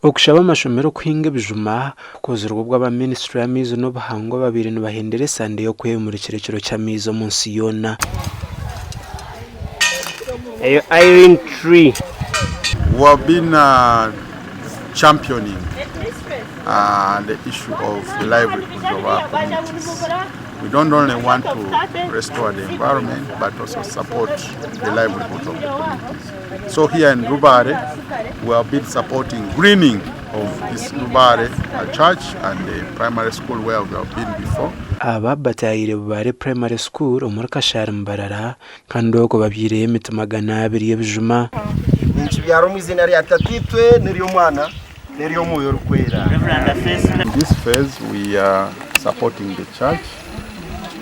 okushaba amashomero kuhinga ebijuma kukozerwa bw'abaminisitiri y'amaizi n'obuhangwa babiri nibahendera esande y'okweyomura ekirekiro ky'amaizi omunsi yona. Iron tree. We have been championing the issue of the livelihoods of our communities. We don't only want to restore the environment, but also support the livelihoods of the communities. So here in Rubare, we have been supporting greening of this Rubare church and the primary school where we have been before. Aba batayire Rubare Primary School omuri Kashari Mbarara kandi oko babyire emitima 200 y'ebijuma. Nchibyaro mwizina rya tatitwe niryo mwana niryo moyo rukwera. In this phase we are supporting the church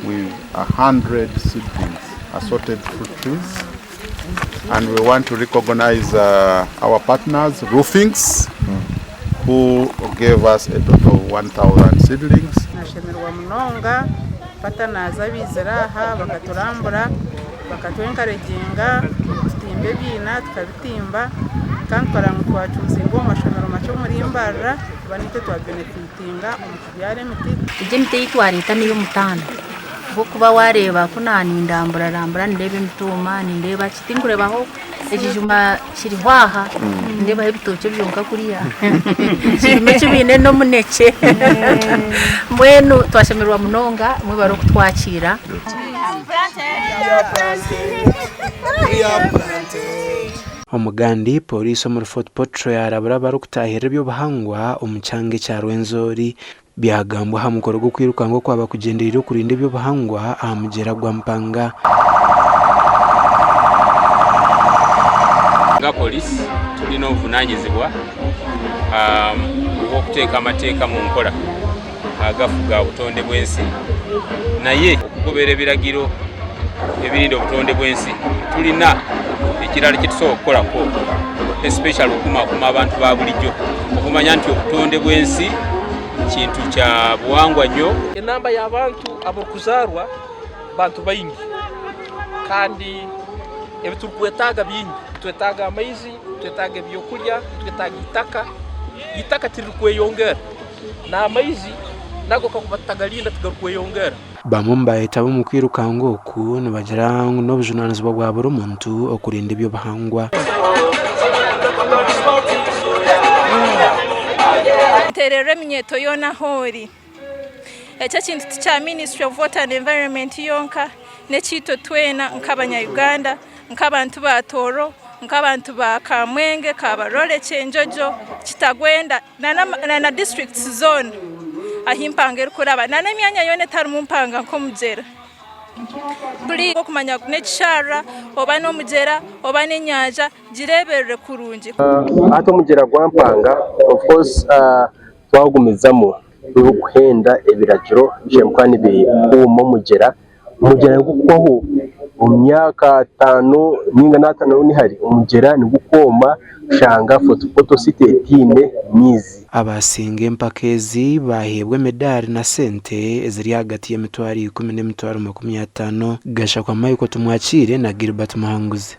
with 100 seedlings, assorted fruit trees, and we want to recognize our partners, Roofings, who gave us a total of 1,000 seedlings. Nashemerwa munonga patanaza biziraha bakaturambura bakatwenkareginga tutimbe bina tukabitimba kandi twaramutwacuze ngo mashomero macho muri Mbarara banite twa benefitinga umubyare miti ije mite yitwarita niyo mutana bo kuba wareba kunani ndambura ndebe mituma ndeba kitingurebaho ekijuma kiri hwaha ndeba hebitoke byonka kuriya kimeke bine no muneke mwenu twashemerwa munonga mwe baro kutwakira. Omugandi polisi omuri Fort Portal yarabura bari kutahira eby'obuhangwa omu kyange kya Rwenzori byagambwa ha mukoro gwo kwirukanga kwaba kugenderera okurinda eby'obuhangwa aha mugyera gwa Mpanga. Nga polisi tulina obuvunanyizibwa okuteeka amateeka mu nkola agafuga obutonde bw'ensi naye okugobera ebiragiro ebirinda obutonde bw'ensi tulina ekirala kitusobola okukolako especially okukumakuma abantu ba bulijjo okumanya nti obutonde bw'ensi kintu kya buwangwa nnyo. Enamba y'abantu abokuzarwa bantu bayingi kandi ebitukwetaga bingi twetaga amaizi twetaga ebyokulya twetaga itaka tirikweyongera n'amaizi nago kakubatagalinda tugakweyongera. Bamwe mbayeta bo mu kwirukanga oku nibagira n'obujunanizibwa bwa buri muntu okurinda eby'obuhangwa. Terere minyeto yona hori ekyo kintu kya Ministry of Water and Environment yonka nekito twena nk'abanya Uganda nk'abantu ba Toro nk'abantu ba Kamwenge kabarole Kyenjojo Kitagwenda na districts zone ahimpanga erikuraba nane myanya yone tari mu mpanga nko mugera buli okumanya nekishara oba no mugera oba n'enyaja gireberere kurungi ato mugera gwa Mpanga of course twagumizamo kuhenda ebiragiro jemkwani bikumo mugera gukwaho umyaka 5 ninga na 5 ni hari umugera ni gukoma shanga Photo City etine mizi. Abasinga empakezi bahebwe medali na sente eziri hagati y'emitwaro 10 n'emitwaro 50 gasha kwa Michael tumwakire na Gilbert Mahanguzi.